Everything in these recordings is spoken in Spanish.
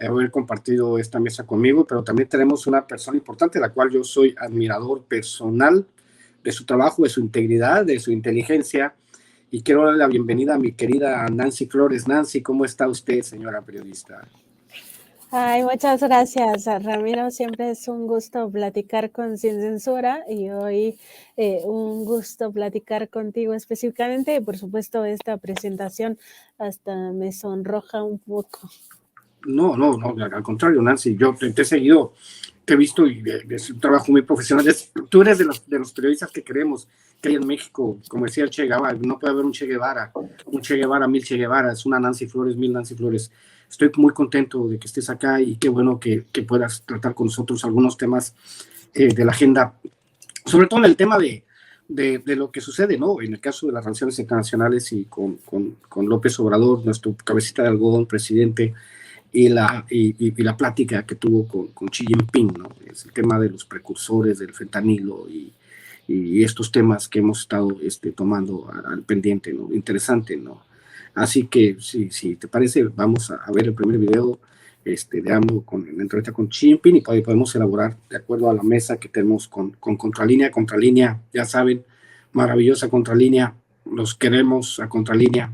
haber compartido esta mesa conmigo, pero también tenemos una persona importante, la cual yo soy admirador personal de su trabajo, de su integridad, de su inteligencia, y quiero darle la bienvenida a mi querida Nancy Flores. Nancy, ¿cómo está usted, señora periodista? Ay, muchas gracias, Ramiro. Siempre es un gusto platicar con Sin Censura y hoy un gusto platicar contigo específicamente. Y por supuesto, esta presentación hasta me sonroja un poco. No, al contrario, Nancy, yo te he seguido, te he visto y es un trabajo muy profesional. Tú eres de los periodistas que queremos que hay en México. Como decía el Che Guevara, no puede haber un Che Guevara, mil Che Guevara, es una Nancy Flores, mil Nancy Flores. Estoy muy contento de que estés acá y qué bueno que puedas tratar con nosotros algunos temas de la agenda, sobre todo en el tema de lo que sucede, ¿no? En el caso de las relaciones internacionales y con López Obrador, nuestro cabecita de algodón, presidente, y la plática que tuvo con Xi Jinping, ¿no? Es el tema de los precursores del fentanilo y estos temas que hemos estado tomando al pendiente, ¿no? Interesante, ¿no? Así que, si te parece, vamos a ver el primer video de AMLO con la entrevista con Xi Jinping, y podemos elaborar de acuerdo a la mesa que tenemos con Contralínea, ya saben, maravillosa Contralínea, los queremos a Contralínea.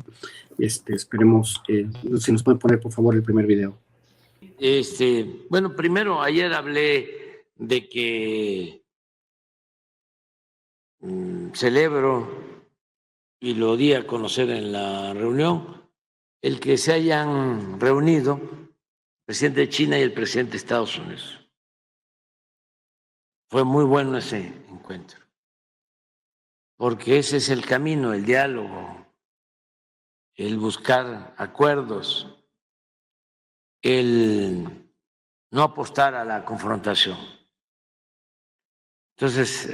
Esperemos, si nos pueden poner por favor el primer video. Bueno, primero ayer hablé de que celebro y lo di a conocer en la reunión el que se hayan reunido el presidente de China y el presidente de Estados Unidos. Fue muy bueno ese encuentro, porque ese es el camino, el diálogo, el buscar acuerdos, el no apostar a la confrontación. Entonces,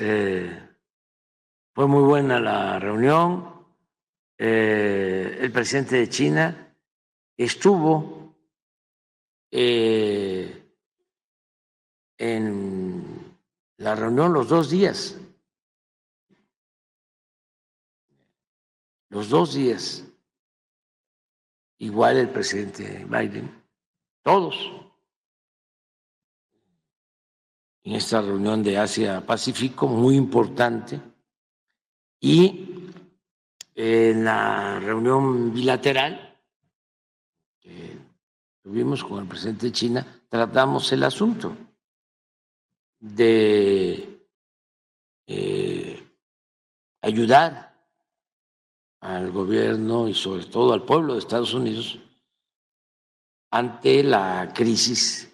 fue muy buena la reunión. El presidente de China estuvo en la reunión los 2 días. Los 2 días. Igual el presidente Biden. Todos. En esta reunión de Asia-Pacífico, muy importante. Y en la reunión bilateral que tuvimos con el presidente de China, tratamos el asunto de ayudar al gobierno y sobre todo al pueblo de Estados Unidos ante la crisis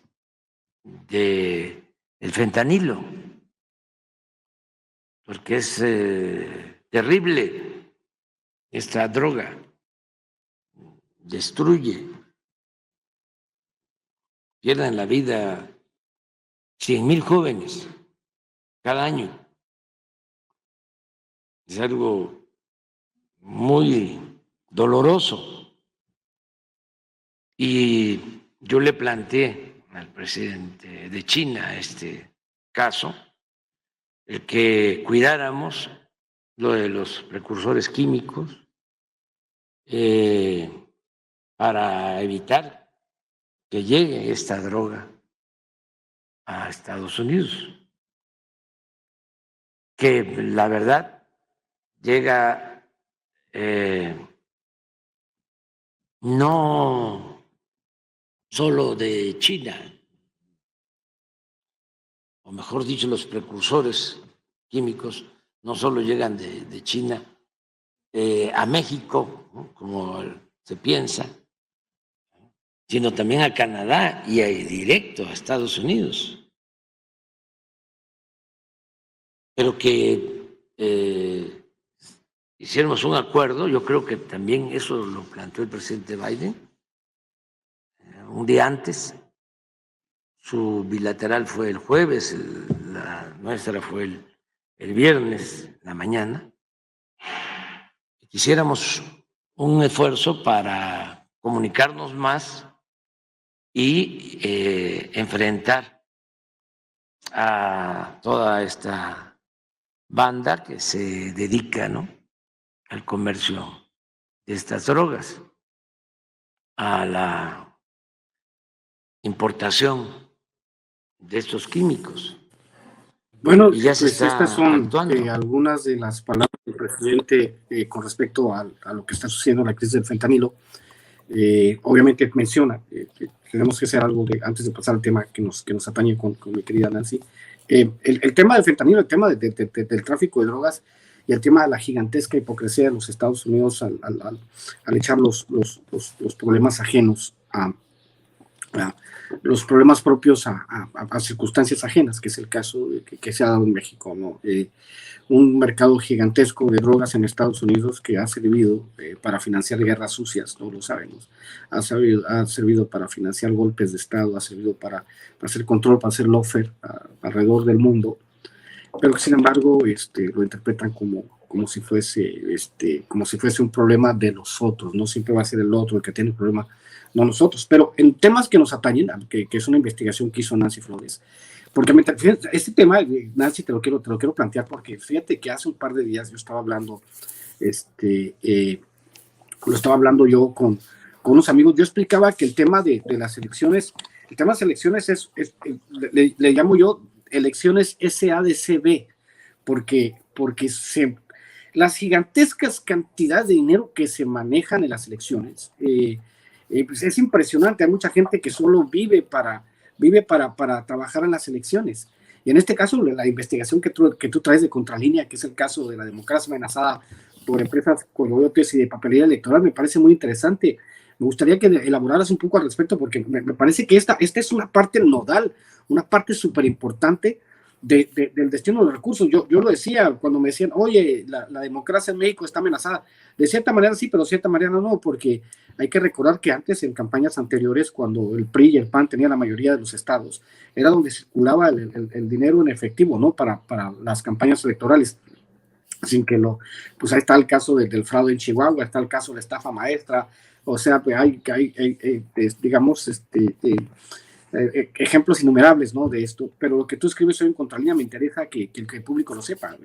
del fentanilo, porque es terrible esta droga, destruye, pierden la vida 100,000 jóvenes cada año. Es algo muy doloroso. Y yo le planteé al presidente de China este caso, el que cuidáramos lo de los precursores químicos para evitar que llegue esta droga a Estados Unidos, que la verdad llega no solo de China, o mejor dicho, los precursores químicos no solo llegan de China a México, ¿no?, como se piensa, sino también a Canadá y directo a Estados Unidos. Pero que hiciéramos un acuerdo, yo creo que también eso lo planteó el presidente Biden un día antes. Su bilateral fue el jueves, la nuestra fue el viernes, la mañana. Quisiéramos un esfuerzo para comunicarnos más y enfrentar a toda esta banda que se dedica, ¿no?, al comercio de estas drogas, a la importación de estos químicos. Bueno, Y ya se pues está estas son actuando. algunas de las palabras del presidente con respecto a lo que está sucediendo en la crisis del fentanilo. Obviamente menciona que tenemos que hacer algo antes de pasar al tema que nos atañe con mi querida Nancy. El tema del fentanilo, el tema del tráfico de drogas y el tema de la gigantesca hipocresía de los Estados Unidos al echar los problemas ajenos a los problemas propios a circunstancias ajenas, que es el caso que se ha dado en México, ¿no? Un mercado gigantesco de drogas en Estados Unidos que ha servido para financiar guerras sucias, no lo sabemos, ha servido para financiar golpes de Estado, ha servido para hacer control, para hacer lawfare alrededor del mundo, pero que sin embargo lo interpretan como si fuese un problema de los otros, no siempre va a ser el otro el que tiene el problema, no nosotros, pero en temas que nos atañen, que es una investigación que hizo Nancy Flores, porque este tema, Nancy, te lo quiero plantear, porque fíjate que hace un par de días yo estaba hablando, lo estaba hablando yo con unos amigos, yo explicaba que el tema de las elecciones, el tema de las elecciones le llamo yo elecciones SADCB, porque las gigantescas cantidades de dinero que se manejan en las elecciones, pues es impresionante. Hay mucha gente que solo vive para trabajar en las elecciones. Y en este caso, la investigación que tú traes de Contralínea, que es el caso de la democracia amenazada por empresas coyotes y de papelería electoral, me parece muy interesante. Me gustaría que elaboraras un poco al respecto, porque me parece que esta es una parte nodal, una parte súper importante del destino de los recursos. Yo lo decía cuando me decían, oye, la democracia en México está amenazada. De cierta manera sí, pero de cierta manera no, porque hay que recordar que antes, en campañas anteriores, cuando el PRI y el PAN tenían la mayoría de los estados, era donde circulaba el dinero en efectivo, ¿no? Para las campañas electorales. Sin que pues ahí está el caso del fraude en Chihuahua, está el caso de la estafa maestra, o sea, pues hay digamos, ejemplos innumerables, ¿no? De esto, pero lo que tú escribes hoy en Contralínea me interesa que el público lo sepa.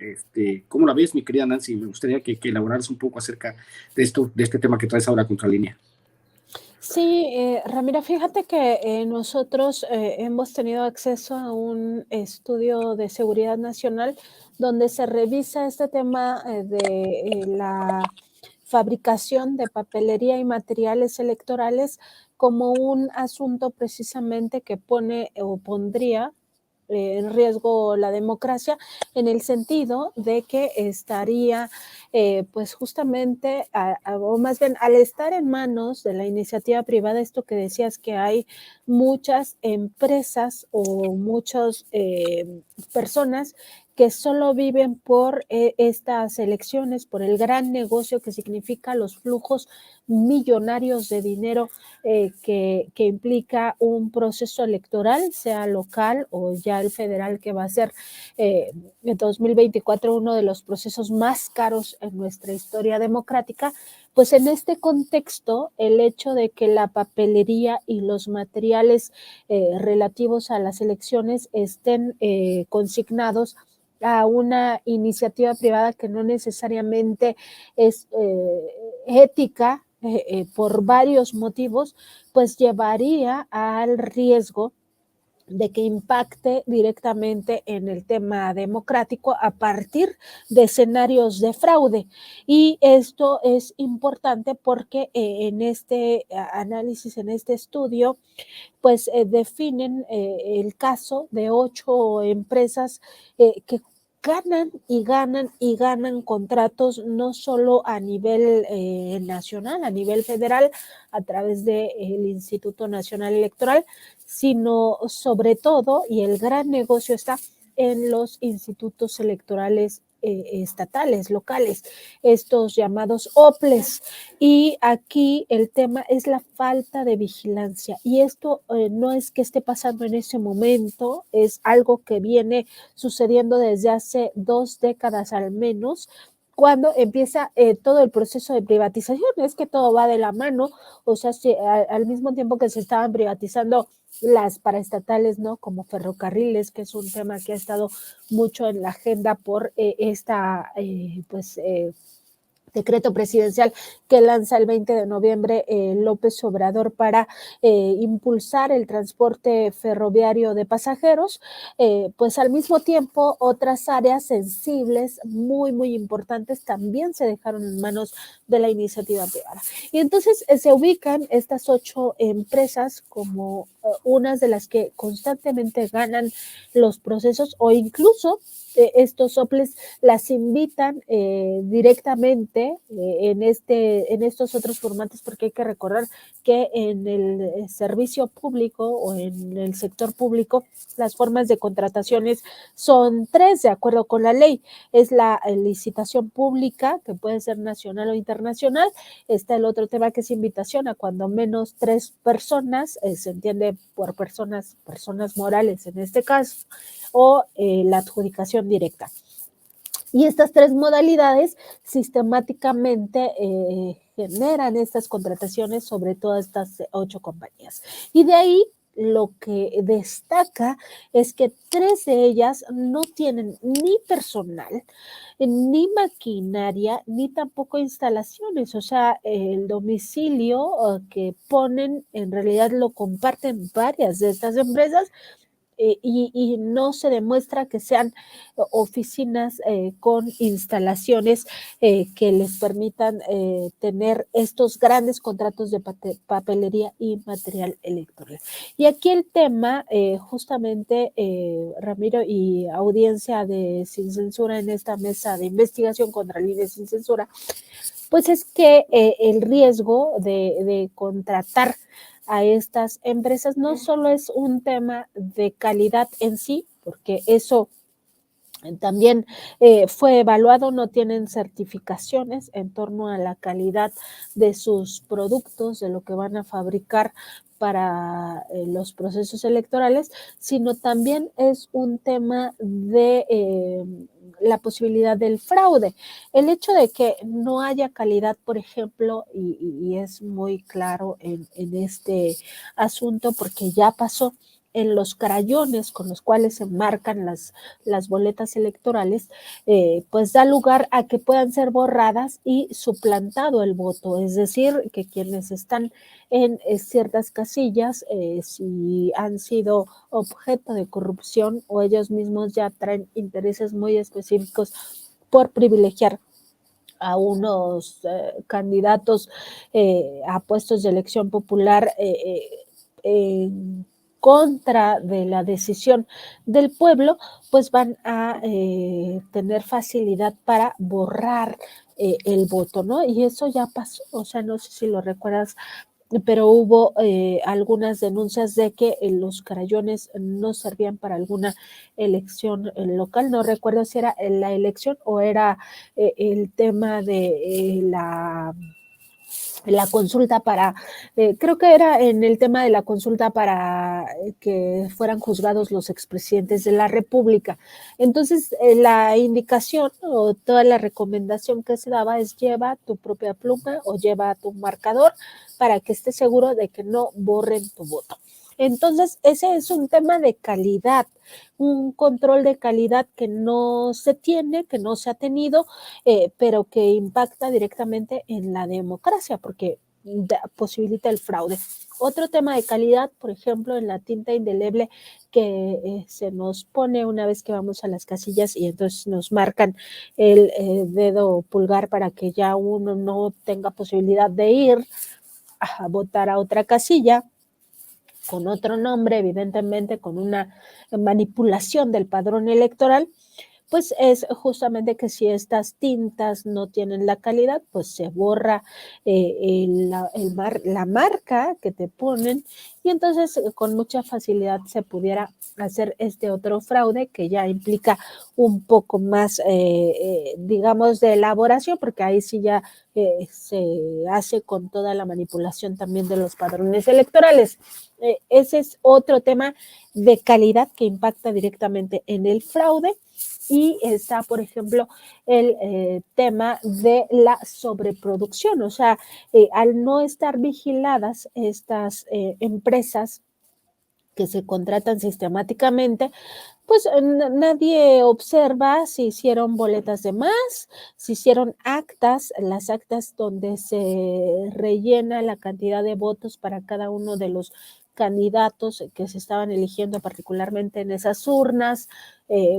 ¿Cómo la ves, mi querida Nancy? Me gustaría que elaboraras un poco acerca de este tema que traes ahora, Contralínea. Sí, Ramiro, fíjate que nosotros hemos tenido acceso a un estudio de seguridad nacional donde se revisa este tema de la fabricación de papelería y materiales electorales como un asunto precisamente que pone o pondría en riesgo la democracia, en el sentido de que estaría pues justamente, o más bien al estar en manos de la iniciativa privada, esto que decías que hay muchas empresas o muchas personas que solo viven por estas elecciones, por el gran negocio que significa los flujos millonarios de dinero que implica un proceso electoral, sea local o ya el federal, que va a ser en 2024 uno de los procesos más caros en nuestra historia democrática. Pues en este contexto, el hecho de que la papelería y los materiales relativos a las elecciones estén consignados a una iniciativa privada que no necesariamente es ética por varios motivos, pues llevaría al riesgo de que impacte directamente en el tema democrático a partir de escenarios de fraude. Y esto es importante porque en este análisis, en este estudio, pues definen el caso de 8 empresas que ganan y ganan y ganan contratos no solo a nivel nacional, a nivel federal, a través del Instituto Nacional Electoral, sino sobre todo, y el gran negocio está en los institutos electorales estatales, locales, estos llamados OPLES. Y aquí el tema es la falta de vigilancia. Y esto no es que esté pasando en ese momento, es algo que viene sucediendo desde hace 2 décadas al menos, cuando empieza todo el proceso de privatización. Es que todo va de la mano, o sea, si, al mismo tiempo que se estaban privatizando las paraestatales, ¿no? Como ferrocarriles, que es un tema que ha estado mucho en la agenda por esta, decreto presidencial que lanza el 20 de noviembre López Obrador para impulsar el transporte ferroviario de pasajeros, pues al mismo tiempo otras áreas sensibles muy, muy importantes también se dejaron en manos de la iniciativa privada. Y entonces se ubican estas 8 empresas como unas de las que constantemente ganan los procesos o incluso estos soples las invitan directamente en estos otros formatos, porque hay que recordar que en el servicio público o en el sector público las formas de contrataciones son 3 de acuerdo con la ley. Es la licitación pública, que puede ser nacional o internacional. Está el otro tema que es invitación a cuando menos 3 personas, se entiende por personas morales en este caso, o la adjudicación directa. Y estas 3 modalidades sistemáticamente generan estas contrataciones sobre todas estas 8 compañías. Y de ahí lo que destaca es que 3 de ellas no tienen ni personal, ni maquinaria, ni tampoco instalaciones. O sea, el domicilio que ponen en realidad lo comparten varias de estas empresas. Y no se demuestra que sean oficinas con instalaciones que les permitan tener estos grandes contratos de papelería y material electoral. Y aquí el tema, justamente, Ramiro y audiencia de Sin Censura en esta mesa de investigación contra el INE Sin Censura, pues es que el riesgo de contratar a estas empresas no solo es un tema de calidad en sí, porque eso también fue evaluado, no tienen certificaciones en torno a la calidad de sus productos, de lo que van a fabricar para los procesos electorales, sino también es un tema de la posibilidad del fraude. El hecho de que no haya calidad, por ejemplo, y es muy claro en este asunto porque ya pasó, en los crayones con los cuales se marcan las boletas electorales, pues da lugar a que puedan ser borradas y suplantado el voto, es decir, que quienes están en ciertas casillas, si han sido objeto de corrupción o ellos mismos ya traen intereses muy específicos por privilegiar a unos candidatos a puestos de elección popular en contra de la decisión del pueblo, pues van a tener facilidad para borrar el voto, ¿no? Y eso ya pasó, o sea, no sé si lo recuerdas, pero hubo algunas denuncias de que los crayones no servían para alguna elección local. No recuerdo si era la elección o era el tema de la consulta para, creo que era en el tema de la consulta para que fueran juzgados los expresidentes de la República. Entonces, la indicación o toda la recomendación que se daba es lleva tu propia pluma o lleva tu marcador para que estés seguro de que no borren tu voto. Entonces, ese es un tema de calidad, un control de calidad que no se tiene, que no se ha tenido, pero que impacta directamente en la democracia porque posibilita el fraude. Otro tema de calidad, por ejemplo, en la tinta indeleble que se nos pone una vez que vamos a las casillas y entonces nos marcan el dedo pulgar para que ya uno no tenga posibilidad de ir a votar a otra casilla con otro nombre, evidentemente con una manipulación del padrón electoral, pues es justamente que si estas tintas no tienen la calidad, pues se borra la marca que te ponen y entonces con mucha facilidad se pudiera hacer este otro fraude que ya implica un poco más, digamos, de elaboración, porque ahí sí ya se hace con toda la manipulación también de los padrones electorales. Ese es otro tema de calidad que impacta directamente en el fraude. Y está, por ejemplo, el tema de la sobreproducción, o sea, al no estar vigiladas estas empresas que se contratan sistemáticamente, pues nadie observa si hicieron boletas de más, si hicieron actas, las actas donde se rellena la cantidad de votos para cada uno de los candidatos que se estaban eligiendo particularmente en esas urnas,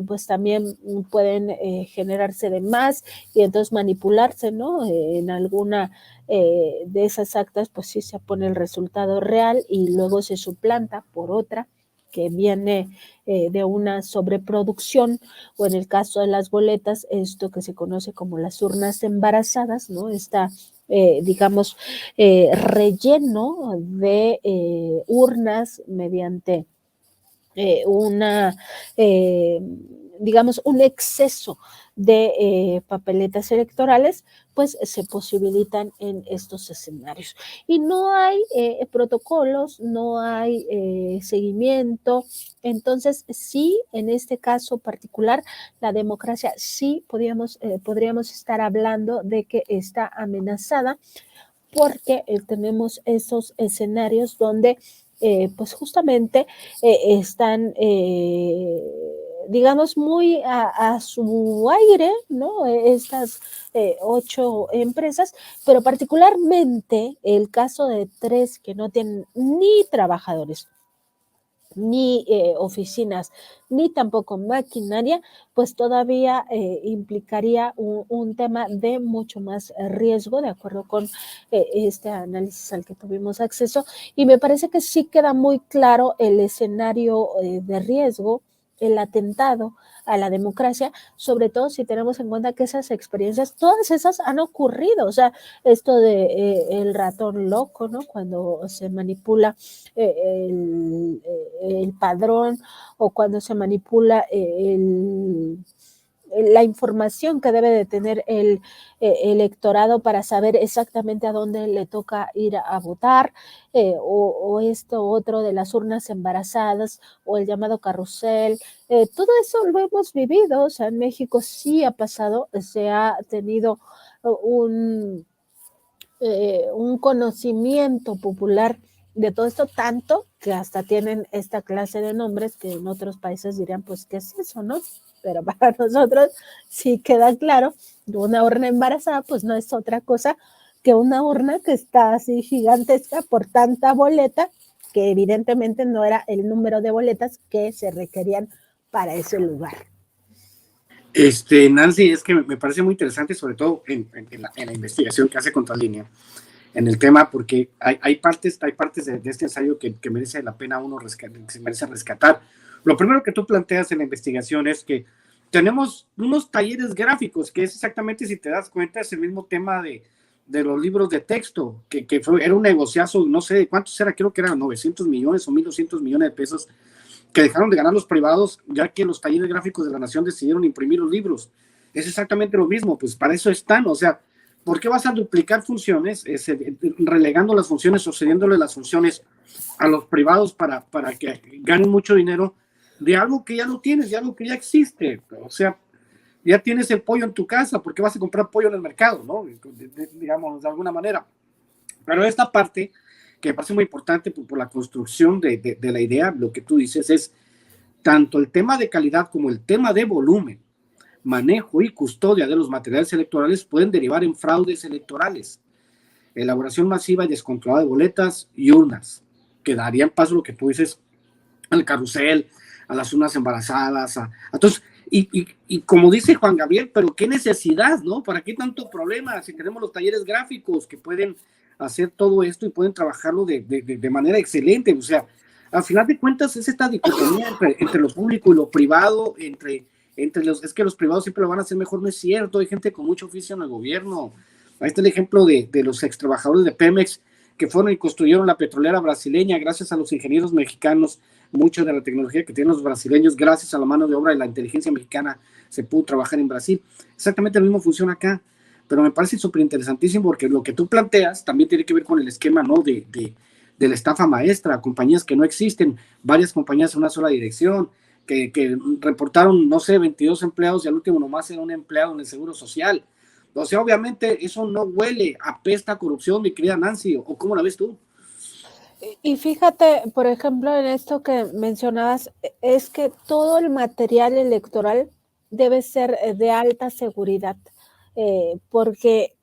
pues también pueden generarse de más y entonces manipularse, ¿no? En alguna de esas actas, pues sí se pone el resultado real y luego se suplanta por otra que viene de una sobreproducción, o en el caso de las boletas, esto que se conoce como las urnas embarazadas, ¿no? Está, digamos, relleno de urnas mediante una, digamos, un exceso de papeletas electorales, pues se posibilitan en estos escenarios. Y no hay protocolos, no hay seguimiento. Entonces, sí, en este caso particular, la democracia sí podríamos estar hablando de que está amenazada porque tenemos esos escenarios donde pues justamente están, digamos, muy a su aire, ¿no? Estas 8 empresas, pero particularmente el caso de 3 que no tienen ni trabajadores, ni oficinas, ni tampoco maquinaria, pues todavía implicaría un tema de mucho más riesgo, de acuerdo con este análisis al que tuvimos acceso, y me parece que sí queda muy claro el escenario de riesgo, el atentado a la democracia, sobre todo si tenemos en cuenta que esas experiencias, todas esas han ocurrido, o sea, esto de el ratón loco, ¿no? Cuando se manipula el padrón o cuando se manipula la información que debe de tener el electorado para saber exactamente a dónde le toca ir a votar, o esto otro de las urnas embarazadas o el llamado carrusel, todo eso lo hemos vivido, o sea, en México sí ha pasado, se ha tenido un conocimimiento popular de todo esto, tanto que hasta tienen esta clase de nombres que en otros países dirían, pues, ¿qué es eso, no? Pero para nosotros sí queda claro, una urna embarazada, pues no es otra cosa que una urna que está así gigantesca por tanta boleta, que evidentemente no era el número de boletas que se requerían para ese lugar. Nancy, es que me parece muy interesante, sobre todo en la investigación que hace Contralínea, en el tema, porque hay partes de este ensayo que merece la pena que se merece rescatar. Lo primero que tú planteas en la investigación es que tenemos unos talleres gráficos, que es exactamente, si te das cuenta, es el mismo tema de los libros de texto, que era un negociazo, no sé de cuántos era, creo que eran 900 millones o 1.200 millones de pesos, que dejaron de ganar los privados, ya que los talleres gráficos de la nación decidieron imprimir los libros. Es exactamente lo mismo, pues para eso están, o sea, ¿por qué vas a duplicar funciones, relegando las funciones o cediéndole las funciones a los privados para que ganen mucho dinero de algo que ya no tienes, de algo que ya existe? O sea, ya tienes el pollo en tu casa, ¿por qué vas a comprar pollo en el mercado, no? Digamos, de alguna manera. Pero esta parte, que me parece muy importante por la construcción de la idea, lo que tú dices es tanto el tema de calidad como el tema de volumen, manejo y custodia de los materiales electorales pueden derivar en fraudes electorales, elaboración masiva y descontrolada de boletas y urnas, que darían paso a lo que tú dices, al carrusel, a las urnas embarazadas, entonces, y como dice Juan Gabriel, pero qué necesidad, ¿no? ¿Para qué tanto problema si tenemos los talleres gráficos que pueden hacer todo esto y pueden trabajarlo de manera excelente? O sea, al final de cuentas es esta dicotomía entre lo público y lo privado, es que los privados siempre lo van a hacer mejor, no es cierto, hay gente con mucho oficio en el gobierno. Ahí está el ejemplo de los ex trabajadores de Pemex que fueron y construyeron la petrolera brasileña gracias a los ingenieros mexicanos, mucho de la tecnología que tienen los brasileños, gracias a la mano de obra y la inteligencia mexicana se pudo trabajar en Brasil. Exactamente lo mismo funciona acá, pero me parece súper interesantísimo porque lo que tú planteas también tiene que ver con el esquema, ¿no? de la estafa maestra, compañías que no existen, varias compañías en una sola dirección, que reportaron, no sé, 22 empleados y al último nomás era un empleado en el Seguro Social. O sea, obviamente eso no huele, apesta a corrupción, mi querida Nancy, ¿o cómo la ves tú? Y fíjate, por ejemplo, en esto que mencionabas, es que todo el material electoral debe ser de alta seguridad, porque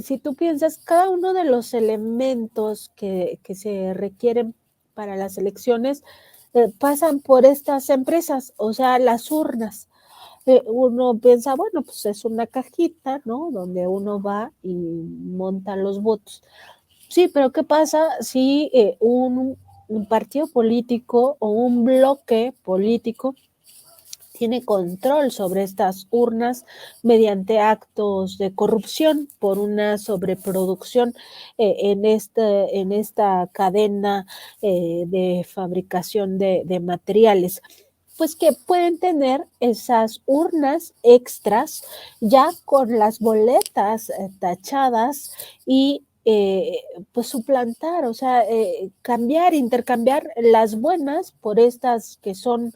si tú piensas, cada uno de los elementos que se requieren para las elecciones pasan por estas empresas, o sea, las urnas. Uno piensa, bueno, pues es una cajita, ¿no? Donde uno va y monta los votos. Sí, pero ¿qué pasa si un partido político o un bloque político tiene control sobre estas urnas mediante actos de corrupción por una sobreproducción en esta cadena de fabricación de materiales? Pues que pueden tener esas urnas extras ya con las boletas tachadas y pues suplantar, o sea, cambiar, intercambiar las buenas por estas que son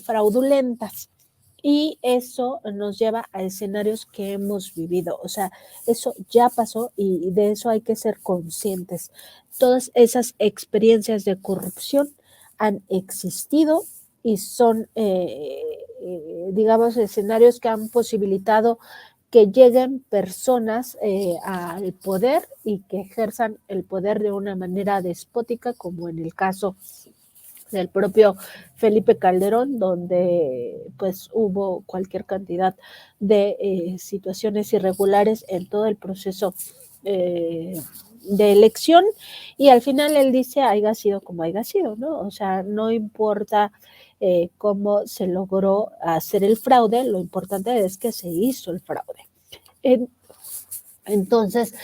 fraudulentas. Y eso nos lleva a escenarios que hemos vivido, o sea, eso ya pasó y de eso hay que ser conscientes. Todas esas experiencias de corrupción han existido y son, digamos, escenarios que han posibilitado que lleguen personas al poder y que ejerzan el poder de una manera despótica, como en el caso del propio Felipe Calderón, donde pues hubo cualquier cantidad de situaciones irregulares en todo el proceso de elección, y al final él dice haya sido como haya sido, ¿no? O sea, no importa cómo se logró hacer el fraude, lo importante es que se hizo el fraude. Entonces,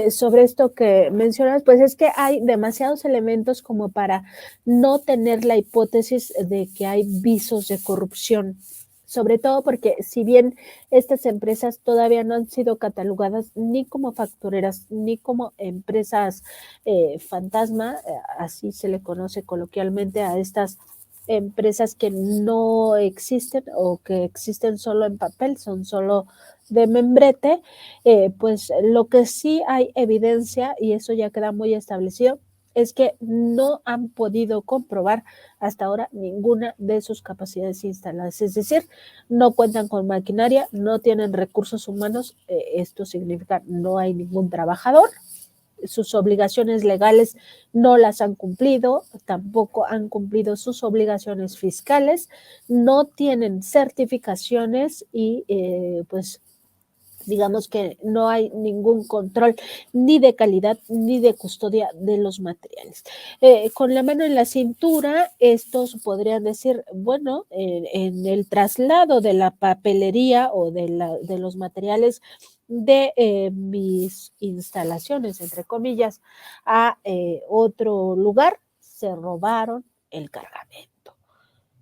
sobre esto que mencionas, pues es que hay demasiados elementos como para no tener la hipótesis de que hay visos de corrupción, sobre todo porque si bien estas empresas todavía no han sido catalogadas ni como factureras ni como empresas fantasma, así se le conoce coloquialmente a estas empresas que no existen o que existen solo en papel, son solo de membrete, pues lo que sí hay evidencia, y eso ya queda muy establecido, es que no han podido comprobar hasta ahora ninguna de sus capacidades instaladas. Es decir, no cuentan con maquinaria, no tienen recursos humanos, esto significa no hay ningún trabajador, sus obligaciones legales no las han cumplido, tampoco han cumplido sus obligaciones fiscales, no tienen certificaciones y pues digamos que no hay ningún control ni de calidad ni de custodia de los materiales. Con la mano en la cintura, estos podrían decir, bueno, en el traslado de la papelería o de los materiales de mis instalaciones, entre comillas, a otro lugar, se robaron el cargamento.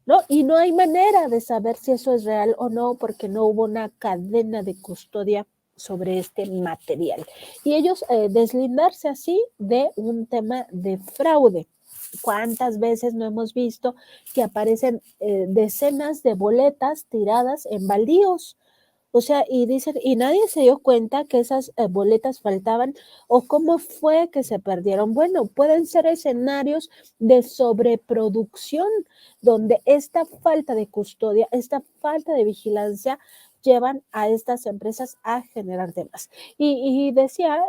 ¿No? Y no hay manera de saber si eso es real o no, porque no hubo una cadena de custodia sobre este material. Y ellos deslindarse así de un tema de fraude. ¿Cuántas veces no hemos visto que aparecen decenas de boletas tiradas en baldíos? O sea, y dicen, y nadie se dio cuenta que esas boletas faltaban o cómo fue que se perdieron. Bueno, pueden ser escenarios de sobreproducción donde esta falta de custodia, esta falta de vigilancia llevan a estas empresas a generar temas. Y decía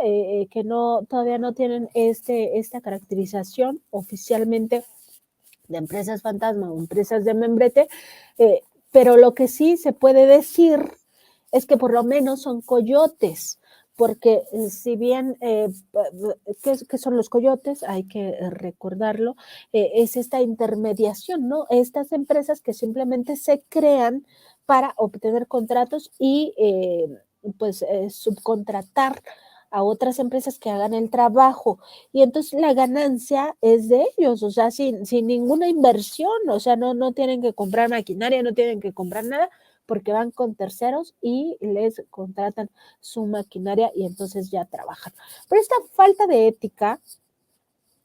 que no, todavía no tienen esta caracterización oficialmente de empresas fantasma o empresas de membrete, pero lo que sí se puede decir es que por lo menos son coyotes, porque si bien, ¿qué son los coyotes? Hay que recordarlo, es esta intermediación, ¿no? Estas empresas que simplemente se crean para obtener contratos y pues subcontratar a otras empresas que hagan el trabajo, y entonces la ganancia es de ellos, o sea, sin ninguna inversión, o sea, no tienen que comprar maquinaria, no tienen que comprar nada, porque van con terceros y les contratan su maquinaria y entonces ya trabajan. Pero esta falta de ética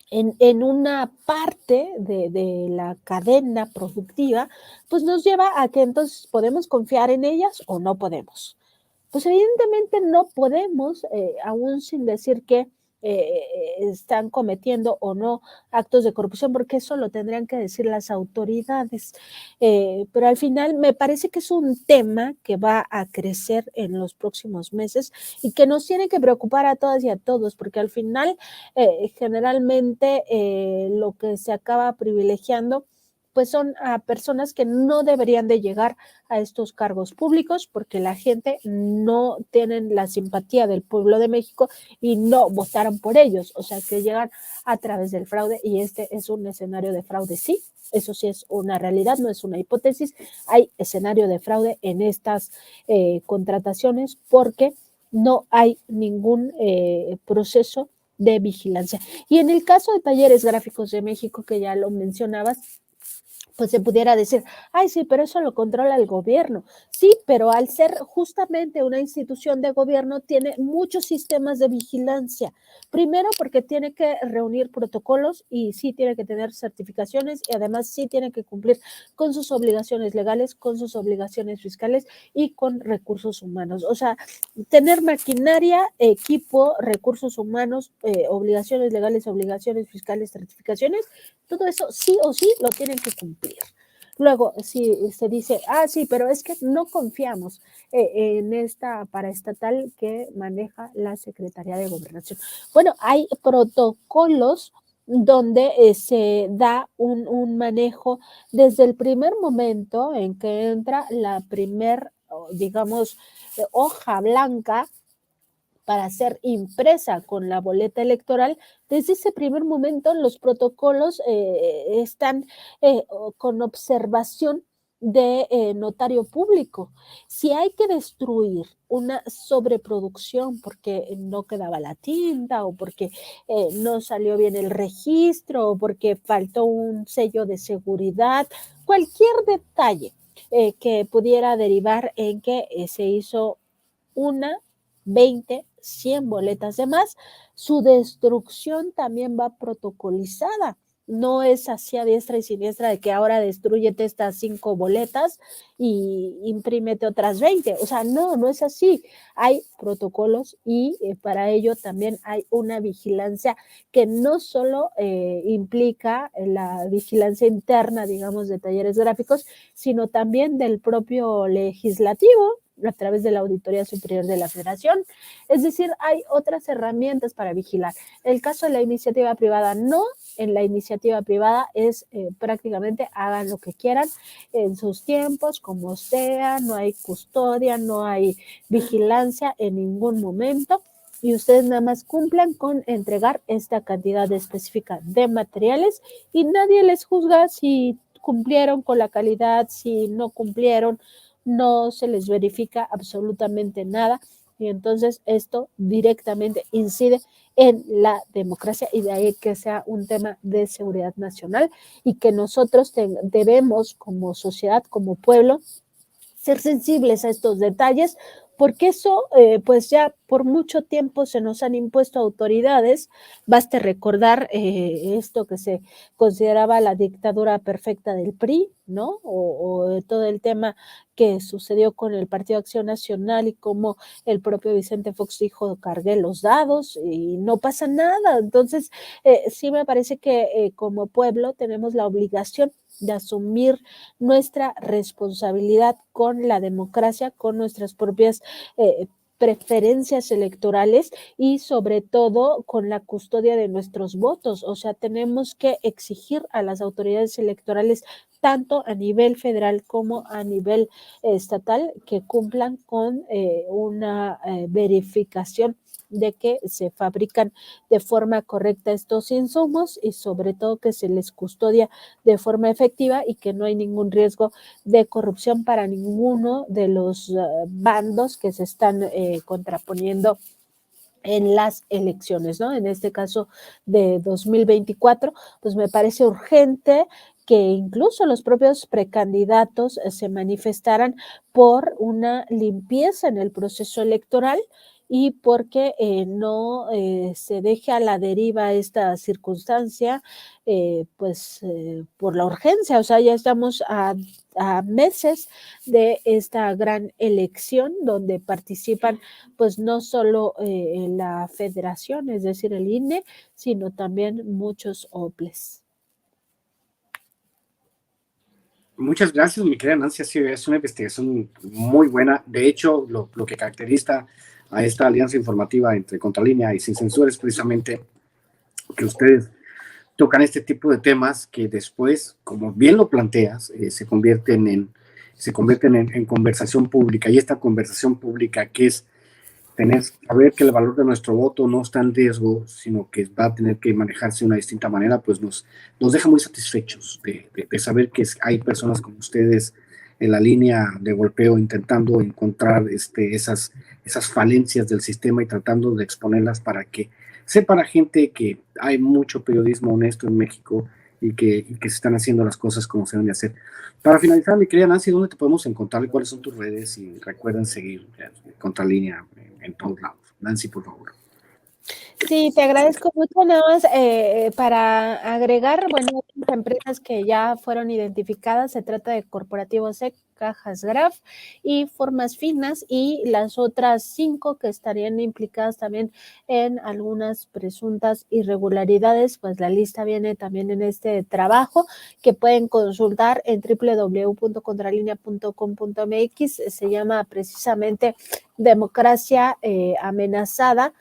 en una parte de la cadena productiva, pues nos lleva a que entonces podemos confiar en ellas o no podemos. Pues evidentemente no podemos, aún sin decir que están cometiendo o no actos de corrupción, porque eso lo tendrían que decir las autoridades. Pero al final me parece que es un tema que va a crecer en los próximos meses y que nos tiene que preocupar a todas y a todos, porque al final generalmente lo que se acaba privilegiando pues son a personas que no deberían de llegar a estos cargos públicos porque la gente no tienen la simpatía del pueblo de México y no votaron por ellos, o sea que llegan a través del fraude y este es un escenario de fraude, sí, eso sí es una realidad, no es una hipótesis, hay escenario de fraude en estas contrataciones porque no hay ningún proceso de vigilancia. Y en el caso de Talleres Gráficos de México, que ya lo mencionabas, pues se pudiera decir, ay, sí, pero eso lo controla el gobierno. Sí, pero al ser justamente una institución de gobierno, tiene muchos sistemas de vigilancia. Primero, porque tiene que reunir protocolos y sí tiene que tener certificaciones y además sí tiene que cumplir con sus obligaciones legales, con sus obligaciones fiscales y con recursos humanos. O sea, tener maquinaria, equipo, recursos humanos, obligaciones legales, obligaciones fiscales, certificaciones, todo eso sí o sí lo tienen que cumplir. Luego, si se dice, ah, sí, pero es que no confiamos en esta paraestatal que maneja la Secretaría de Gobernación. Bueno, hay protocolos donde se da un manejo desde el primer momento en que entra la primer, digamos, hoja blanca para ser impresa con la boleta electoral, desde ese primer momento los protocolos están con observación de notario público. Si hay que destruir una sobreproducción porque no quedaba la tinta o porque no salió bien el registro o porque faltó un sello de seguridad, cualquier detalle que pudiera derivar en que se hizo una, 20, 100 boletas de más, su destrucción también va protocolizada. No es así a diestra y siniestra de que ahora destruyete estas 5 boletas y imprímete otras 20. O sea, no, no es así. Hay protocolos y para ello también hay una vigilancia que no solo implica la vigilancia interna, digamos, de Talleres Gráficos, sino también del propio legislativo a través de la Auditoría Superior de la Federación. Es decir, hay otras herramientas para vigilar. El caso de la iniciativa privada, no. En la iniciativa privada es prácticamente hagan lo que quieran en sus tiempos, como sea, no hay custodia, no hay vigilancia en ningún momento y ustedes nada más cumplan con entregar esta cantidad específica de materiales y nadie les juzga si cumplieron con la calidad, si no cumplieron, no se les verifica absolutamente nada y entonces esto directamente incide en la democracia y de ahí que sea un tema de seguridad nacional y que nosotros debemos como sociedad, como pueblo, ser sensibles a estos detalles, porque eso, pues ya por mucho tiempo se nos han impuesto autoridades, baste recordar esto que se consideraba la dictadura perfecta del PRI, ¿no? O todo el tema que sucedió con el Partido Acción Nacional y como el propio Vicente Fox dijo, cargué los dados y no pasa nada. Entonces, sí me parece que como pueblo tenemos la obligación de asumir nuestra responsabilidad con la democracia, con nuestras propias preferencias electorales y sobre todo con la custodia de nuestros votos. O sea, tenemos que exigir a las autoridades electorales tanto a nivel federal como a nivel estatal que cumplan con una verificación de que se fabrican de forma correcta estos insumos y sobre todo que se les custodia de forma efectiva y que no hay ningún riesgo de corrupción para ninguno de los bandos que se están contraponiendo en las elecciones, ¿no? En este caso de 2024, pues me parece urgente que incluso los propios precandidatos se manifestaran por una limpieza en el proceso electoral y porque no se deje a la deriva esta circunstancia, por la urgencia. O sea, ya estamos a meses de esta gran elección donde participan pues no solo la federación, es decir, el INE, sino también muchos OPLES. Muchas gracias, mi querida Nancy. Sí, es una investigación muy buena. De hecho, lo que caracteriza a esta alianza informativa entre Contralínea y Sin Censura es precisamente que ustedes tocan este tipo de temas que después, como bien lo planteas, se convierten en conversación pública. Y esta conversación pública, que es saber que el valor de nuestro voto no está en riesgo, sino que va a tener que manejarse de una distinta manera, pues nos deja muy satisfechos de saber que hay personas como ustedes en la línea de golpeo intentando encontrar esas falencias del sistema y tratando de exponerlas para que sepa la gente que hay mucho periodismo honesto en México y que se están haciendo las cosas como se deben de hacer. Para finalizar, mi querida Nancy, ¿dónde te podemos encontrar? ¿Cuáles son tus redes? Y recuerden seguir Contralínea en todos lados. Nancy, por favor. Sí, te agradezco mucho. Nada más para agregar, bueno, las empresas que ya fueron identificadas, se trata de Corporativo SEC, Cajas Graf y Formas Finas, y las otras 5 que estarían implicadas también en algunas presuntas irregularidades, pues la lista viene también en este trabajo que pueden consultar en www.contralinea.com.mx. Se llama precisamente Democracia Amenazada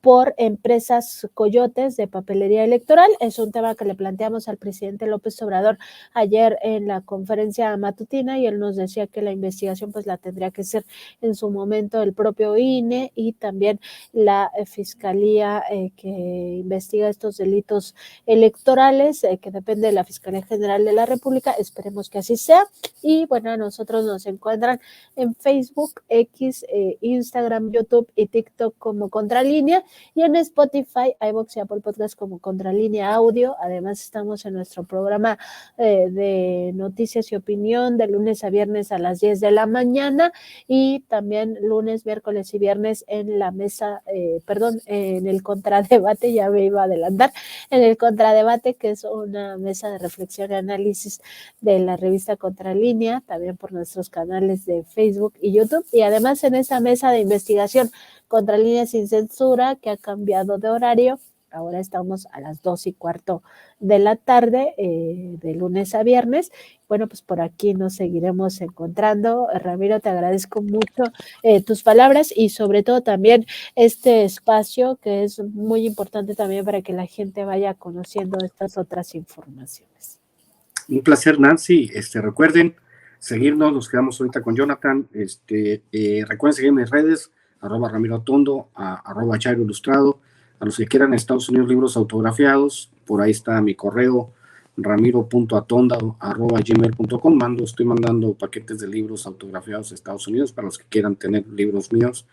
por empresas coyotes de papelería electoral. Es un tema que le planteamos al presidente López Obrador ayer en la conferencia matutina, y él nos decía que la investigación pues la tendría que ser en su momento el propio INE y también la Fiscalía que investiga estos delitos electorales, que depende de la Fiscalía General de la República. Esperemos que así sea. Y bueno, a nosotros nos encuentran en Facebook, X, Instagram, YouTube y TikTok como Contralínea, y en Spotify, iVoox y Apple Podcast como Contralínea Audio. Además estamos en nuestro programa de noticias y opinión de lunes a viernes a las 10 de la mañana, y también lunes, miércoles y viernes en la mesa, en el Contradebate, ya me iba a adelantar, en el Contradebate, que es una mesa de reflexión y análisis de la revista Contralínea, también por nuestros canales de Facebook y YouTube, y además en esa mesa de investigación Contralínea Sin Censura, que ha cambiado de horario. Ahora estamos a las 2:15 de la tarde, de lunes a viernes. Bueno, pues por aquí nos seguiremos encontrando. Ramiro, te agradezco mucho tus palabras y sobre todo también este espacio, que es muy importante también para que la gente vaya conociendo estas otras informaciones. Un placer, Nancy. Recuerden seguirnos, nos quedamos ahorita con Jonathan. Recuerden seguir mis redes, @Ramiro Atondo, @Chairo Ilustrado. A los que quieran en Estados Unidos libros autografiados, por ahí está mi correo, ramiro.atonda@gmail.com. Estoy mandando paquetes de libros autografiados a Estados Unidos para los que quieran tener libros míos.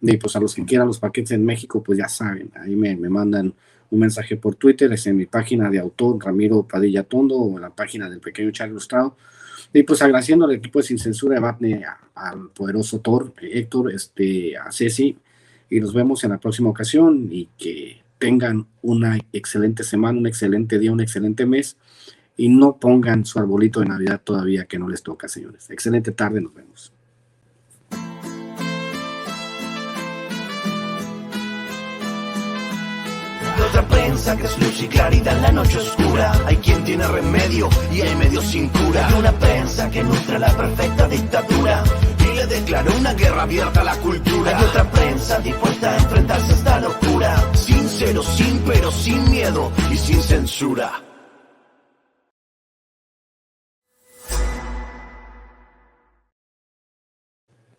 Y pues a los que quieran los paquetes en México, pues ya saben, ahí me mandan un mensaje por Twitter, es en mi página de autor, Ramiro Padilla Atondo, o en la página del Pequeño Chairo Ilustrado. Y pues agradeciendo al equipo de Sin Censura de Batne, al poderoso Thor, Héctor, a Ceci, y nos vemos en la próxima ocasión, y que tengan una excelente semana, un excelente día, un excelente mes, y no pongan su arbolito de Navidad todavía, que no les toca, señores. Excelente tarde, nos vemos. Otra prensa que es luz y claridad en la noche oscura. Hay quien tiene remedio y hay medio sin cura. Hay una prensa que nutre la perfecta dictadura y le declaró una guerra abierta a la cultura. Hay otra prensa dispuesta a enfrentarse a esta locura, sincero, sin pero, sin miedo y sin censura.